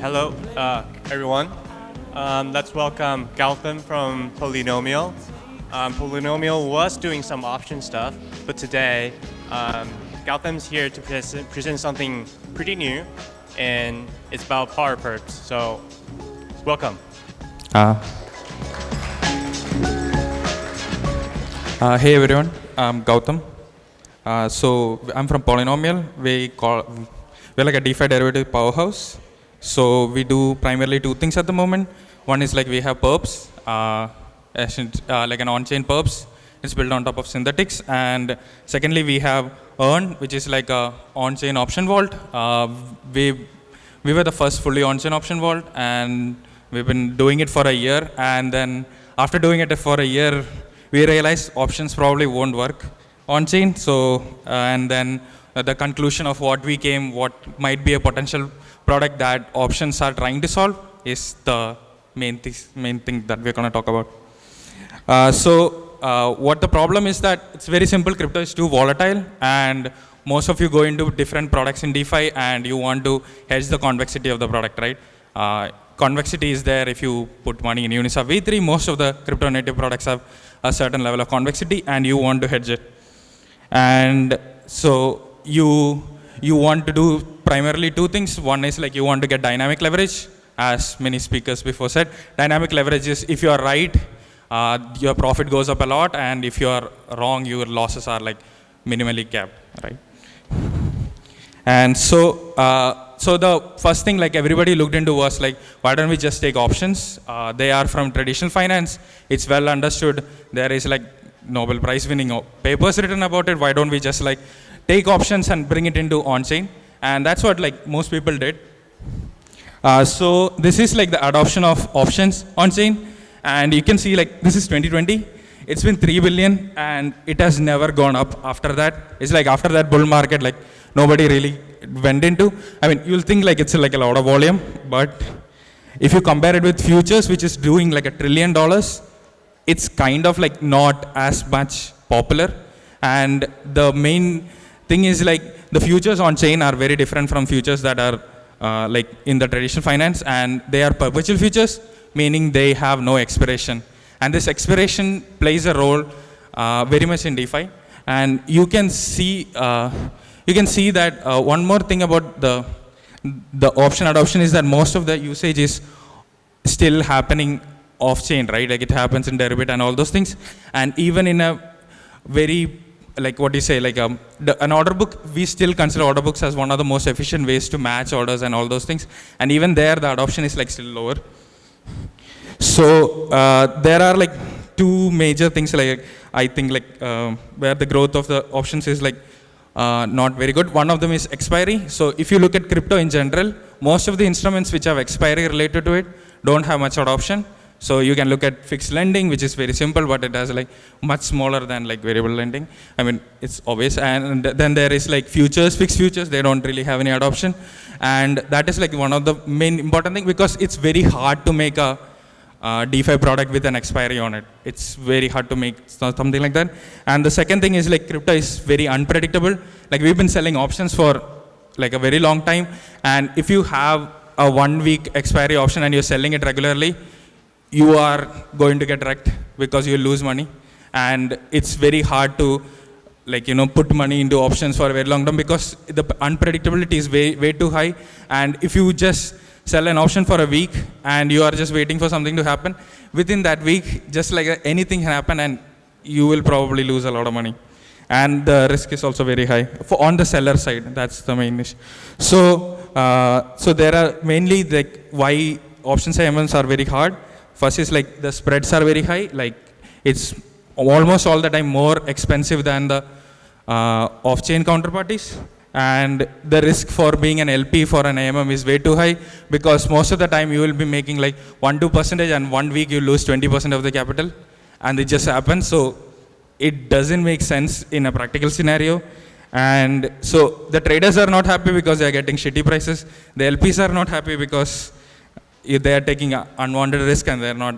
Hello, everyone. Let's welcome Gautham from Polynomial. Polynomial was doing some option stuff, but today Gautham's here to present something pretty new, and it's about PowerPerp. So, welcome. Hey everyone, I'm Gautham. So I'm from Polynomial. We're like a DeFi derivative powerhouse. So we do primarily two things at the moment. One is like we have perps, like an on-chain perps. It's built on top of synthetics. And secondly, we have Earn, which is like a on-chain option vault. We were the first fully on-chain option vault, and we've been doing it for a year. And then after doing it for a year, we realized options probably won't work on-chain. So, and then the conclusion of what might be a potential product that options are trying to solve is the main thing that we're going to talk about. What the problem is that it's very simple. Crypto is too volatile, and most of you go into different products in DeFi, and you want to hedge the convexity of the product, right? Convexity is there if you put money in Uniswap V3. Most of the crypto native products have a certain level of convexity, and you want to hedge it. And so you want to do primarily two things. One is like you want to get dynamic leverage, as many speakers before said. Dynamic leverage is if you are right, your profit goes up a lot, and if you are wrong, your losses are like minimally capped, right? And so the first thing like everybody looked into was like, why don't we just take options? They are from traditional finance. It's well understood. There is like Nobel Prize winning papers written about it. Why don't we just like take options and bring it into on-chain? And that's what like most people did. So this is like the adoption of options on-chain. And you can see like this is 2020. It's been 3 billion and it has never gone up after that. It's like after that bull market, like nobody really went into. I mean, you'll think like it's like a lot of volume, but if you compare it with futures, which is doing like $1 trillion, it's kind of like not as much popular. And the main thing is like the futures on chain are very different from futures that are like in the traditional finance, and they are perpetual futures, meaning they have no expiration. And this expiration plays a role very much in DeFi. And you can see that one more thing about the option adoption is that most of the usage is still happening off-chain, right? Like it happens in Deribit and all those things. And even in a very, like what do you say, like an order book, we still consider order books as one of the most efficient ways to match orders and all those things. And even there, the adoption is like still lower. So there are like two major things, like I think like where the growth of the options is like not very good. One of them is expiry. So if you look at crypto in general, most of the instruments which have expiry related to it don't have much adoption. So you can look at fixed lending, which is very simple, but it has like much smaller than like variable lending. I mean, it's obvious. And then there is like futures, fixed futures. They don't really have any adoption. And that is like one of the main important thing, because it's very hard to make a DeFi product with an expiry on it. It's very hard to make something like that. And the second thing is like crypto is very unpredictable. Like we've been selling options for like a very long time. And if you have a 1 week expiry option and you're selling it regularly, you are going to get wrecked because you lose money. And it's very hard to like, put money into options for a very long term because the unpredictability is way too high. And if you just sell an option for a week and you are just waiting for something to happen, within that week, just like anything can happen and you will probably lose a lot of money. And the risk is also very high on the seller side. That's the main issue. So there are mainly like why options AMMs are very hard. First is like the spreads are very high. Like it's almost all the time more expensive than the off-chain counterparties. And the risk for being an LP for an AMM is way too high, because most of the time you will be making like 1-2% and 1 week you lose 20% of the capital, and it just happens. So it doesn't make sense in a practical scenario. And so the traders are not happy because they are getting shitty prices. The LPs are not happy because they are taking unwanted risk and they are not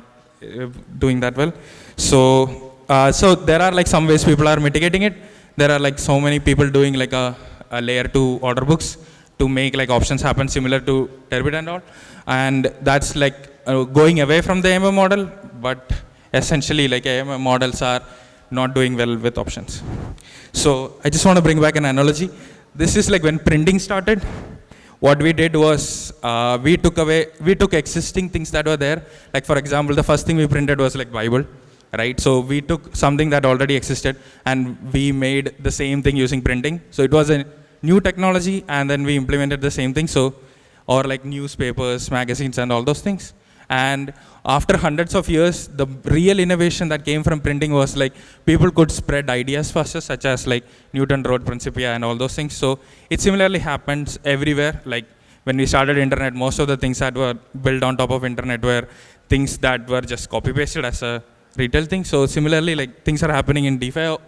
doing that well. So there are like some ways people are mitigating it. There are like so many people doing like a layer 2 order books. to make like options happen similar to Terbit and all. And that's like going away from the AMM model, but essentially like AMM models are not doing well with options. So I just want to bring back an analogy. This is like when printing started. What we did was we took existing things that were there. Like for example, the first thing we printed was like Bible, right? So we took something that already existed and we made the same thing using printing. So it was a new technology and then we implemented the same thing. So, or like newspapers, magazines and all those things. And after hundreds of years, the real innovation that came from printing was like people could spread ideas faster, such as like Newton wrote Principia and all those things. So it similarly happens everywhere. Like when we started internet, most of the things that were built on top of internet were things that were just copy pasted as a retail thing. So similarly, like things are happening in DeFi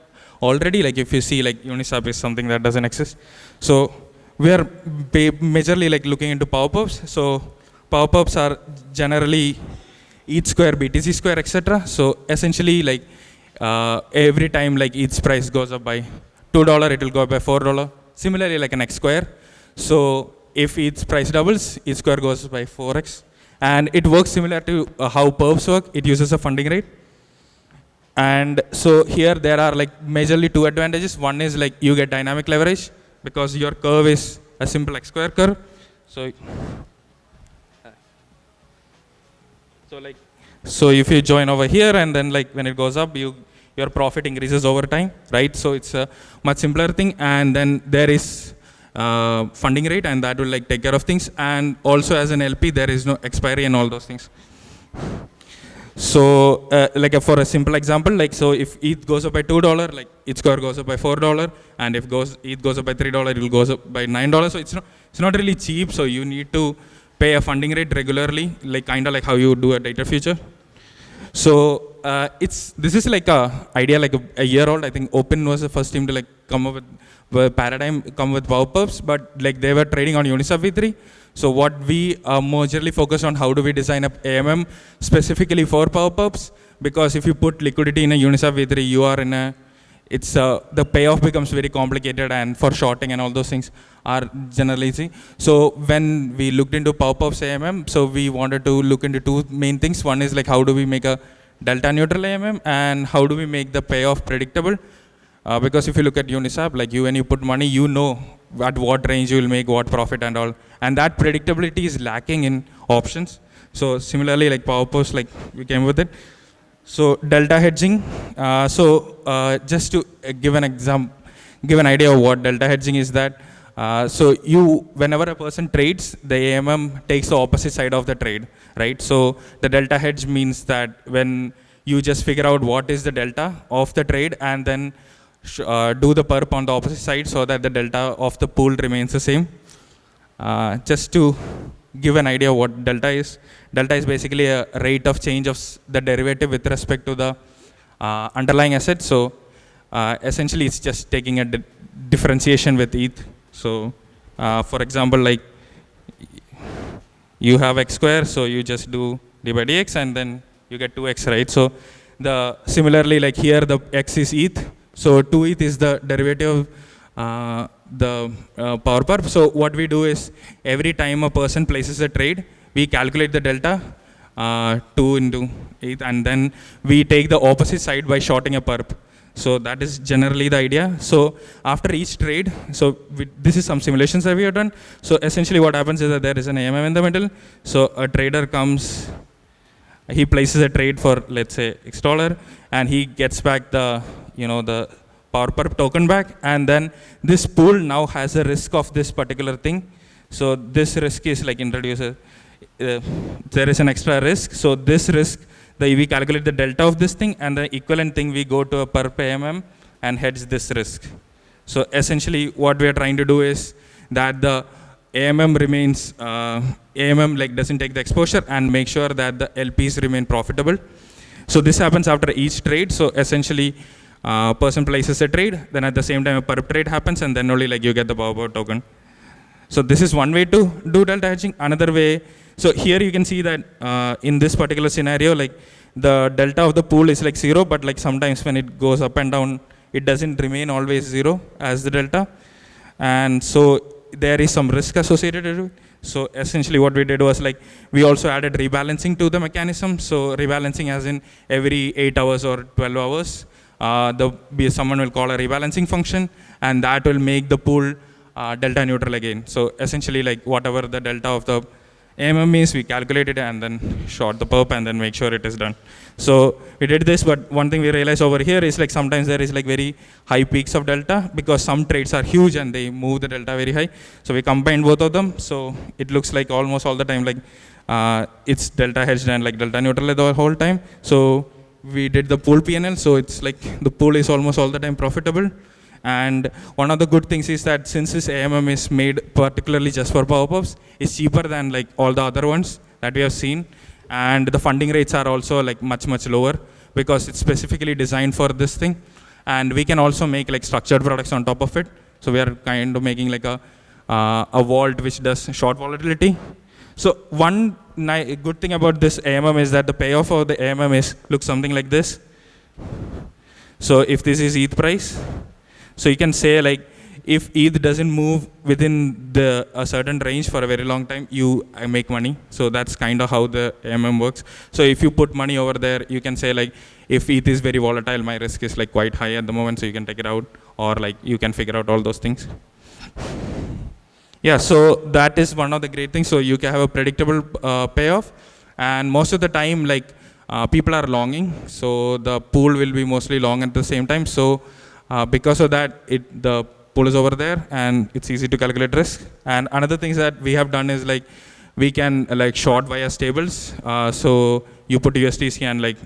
already. Like if you see like Uniswap is something that doesn't exist. So we are majorly like looking into PowerPerps. So PowerPerps are generally ETH square, BTC square, etc. So essentially, like every time like ETH price goes up by $2, it will go up by $4. Similarly, like an X square. So if ETH price doubles, ETH square goes by 4x, and it works similar to how perps work. It uses a funding rate. And so here there are like majorly two advantages. One is like you get dynamic leverage because your curve is a simple X square curve. So if you join over here and then like when it goes up, your profit increases over time, right? So it's a much simpler thing. And then there is funding rate, and that will like take care of things. And also as an LP, there is no expiry and all those things. So like for a simple example, like so if ETH goes up by $2, like ETH square goes up by $4, and if ETH goes up by $3, it will go up by $9. So it's not really cheap. So you need to pay a funding rate regularly, like kind of like how you do a data future. So this is like a idea like a year old. I think Open was the first team to like come up with paradigm, come with PowerPerps, but like they were trading on Uniswap v3. So what we majorly focus on, how do we design a AMM specifically for PowerPerps? Because if you put liquidity in a Uniswap v3, you are in a, the payoff becomes very complicated, and for shorting and all those things are generally easy. So when we looked into PowerPerps AMM, so we wanted to look into two main things. One is like how do we make a delta neutral AMM, and how do we make the payoff predictable? Because if you look at Uniswap, like when you put money, you know at what range you will make what profit and all. And that predictability is lacking in options. So similarly, like PowerPerps, like we came with it. So delta hedging. Just to give an example, give an idea of what delta hedging is, that so whenever a person trades, the AMM takes the opposite side of the trade, right? So the delta hedge means that when you just figure out what is the delta of the trade and then do the perp on the opposite side so that the delta of the pool remains the same. Just to give an idea of what delta is basically a rate of change of the derivative with respect to the underlying asset. So essentially it's just taking a differentiation with ETH. So for example, like you have X square, so you just do d by dx and then you get 2x, right? So similarly, like here the X is ETH. So 2 ETH is the derivative of the PowerPerp. So what we do is every time a person places a trade, we calculate the delta 2 into ETH, and then we take the opposite side by shorting a perp. So that is generally the idea. So after each trade, so this is some simulations that we have done. So essentially what happens is that there is an AMM in the middle. So a trader comes, he places a trade for let's say X dollar, and he gets back the the PowerPerp token back, and then this pool now has a risk of this particular thing. So this risk is like introduces, there is an extra risk. So this risk, we calculate the delta of this thing, and the equivalent thing we go to a perp AMM and hedge this risk. So essentially what we are trying to do is that the AMM remains, AMM like doesn't take the exposure and make sure that the LPs remain profitable. So this happens after each trade. So essentially person places a trade, then at the same time a perp trade happens, and then only like you get the PowerPerp token. So this is one way to do delta hedging. Another way, so here you can see that in this particular scenario, like the delta of the pool is like 0, but like sometimes when it goes up and down, it doesn't remain always 0 as the delta. And so there is some risk associated with it. So essentially what we did was like, we also added rebalancing to the mechanism. So rebalancing as in every 8 hours or 12 hours, someone will call a rebalancing function, and that will make the pool delta neutral again. So essentially like whatever the delta of the AMM is, we calculate it and then short the perp and then make sure it is done. So we did this, but one thing we realized over here is like sometimes there is like very high peaks of delta because some trades are huge and they move the delta very high. So we combined both of them. So it looks like almost all the time like it's delta hedged and like delta neutral the whole time. So we did the pool PNL. So it's like the pool is almost all the time profitable. And one of the good things is that since this AMM is made particularly just for PowerPerps, it's cheaper than like all the other ones that we have seen. And the funding rates are also like much lower because it's specifically designed for this thing. And we can also make like structured products on top of it. So we are kind of making like a vault which does short volatility. So one good thing about this AMM is that the payoff of the AMM looks something like this. So if this is ETH price, so you can say like if ETH doesn't move within a certain range for a very long time, you make money. So that's kind of how the AMM works. So if you put money over there, you can say like if ETH is very volatile, my risk is like quite high at the moment, so you can take it out, or like you can figure out all those things. Yeah, so that is one of the great things. So you can have a predictable payoff, and most of the time like people are longing, so the pool will be mostly long at the same time. So because of that, the pool is over there and it's easy to calculate risk. And another thing that we have done is like we can like short via stables. So you put USDC and like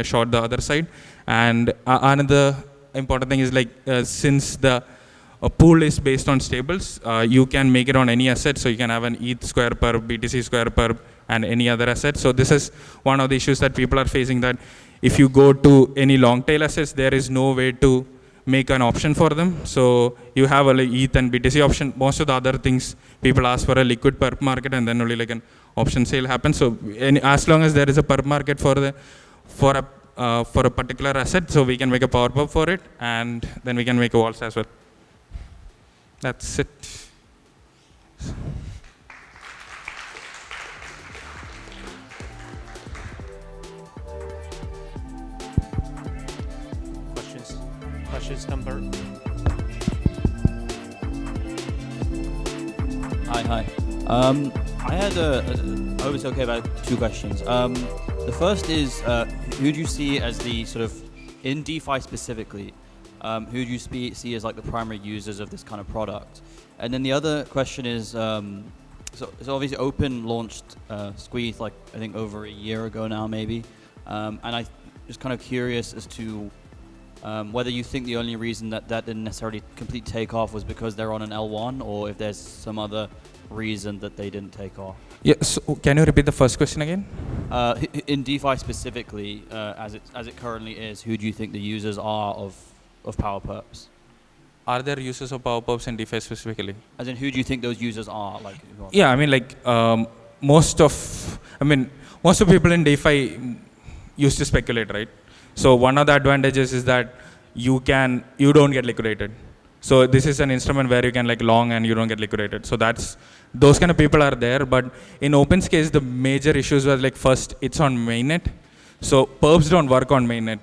short the other side. And another important thing is like since the pool is based on stables, you can make it on any asset. So you can have an ETH square per BTC square per and any other asset. So this is one of the issues that people are facing, that if you go to any long tail assets, there is no way to make an option for them. So you have a like ETH and BTC option. Most of the other things, people ask for a liquid perp market and then only like an option sale happens. So as long as there is a perp market for a particular asset, so we can make a PowerPerp for it, and then we can make a waltz as well. That's it. Questions number. Hi. I had I was okay about two questions. The first is, who do you see as the sort of, in DeFi specifically, who do you see as like the primary users of this kind of product? And then the other question is, so obviously Open launched Squeeze like I think over a year ago now maybe, and I was kind of curious as to whether you think the only reason that didn't necessarily complete take off was because they're on an L1, or if there's some other reason that they didn't take off. Yeah, so can you repeat the first question again? In DeFi specifically, as it currently is, who do you think the users are of PowerPerps? Are there users of PowerPerps in DeFi specifically? As in, who do you think those users are? Like, yeah, I mean like most of people in DeFi used to speculate, right? So one of the advantages is that you don't get liquidated. So this is an instrument where you can like long and you don't get liquidated. So those kind of people are there. But in Open's case, the major issues were like, first, it's on mainnet. So perps don't work on mainnet,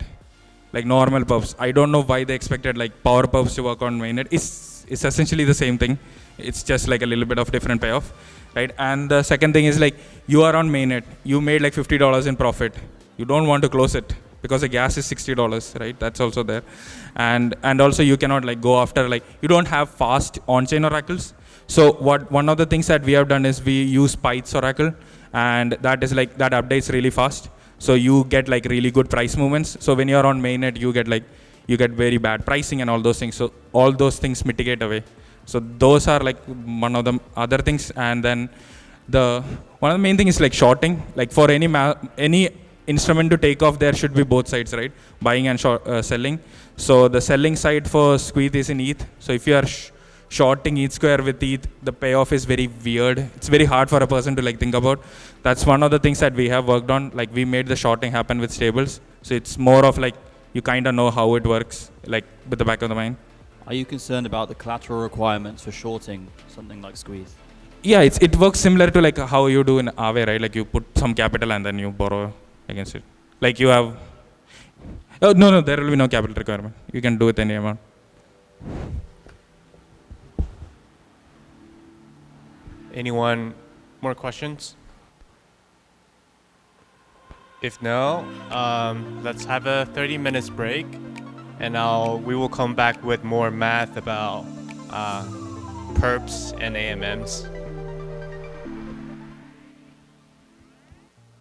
like normal perps. I don't know why they expected like power perps to work on mainnet. It's essentially the same thing. It's just like a little bit of different payoff, right? And the second thing is like, you are on mainnet. You made like $50 in profit. You don't want to close it, because the gas is $60, right? That's also there. And also you cannot like go after, like, you don't have fast on-chain oracles. So one of the things that we have done is we use Pyth's oracle, and that is like, that updates really fast. So you get like really good price movements. So when you're on mainnet, you get very bad pricing and all those things. So all those things mitigate away. So those are like one of the other things. And then one of the main things is like shorting. Like for any instrument to take off, there should be both sides, right? Buying and selling. So the selling side for Squeeze is in ETH. So if you are shorting ETH square with ETH, the payoff is very weird. It's very hard for a person to like think about. That's one of the things that we have worked on. Like we made the shorting happen with stables. So it's more of like, you kind of know how it works, like with the back of the mind. Are you concerned about the collateral requirements for shorting something like squeeze? Yeah, it works similar to like how you do in Aave, right? Like you put some capital and then you borrow against it. Like you have. Oh no, there will be no capital requirement. You can do it any amount. Anyone more questions? If no, let's have a 30 minutes break, and we will come back with more math about perps and AMMs.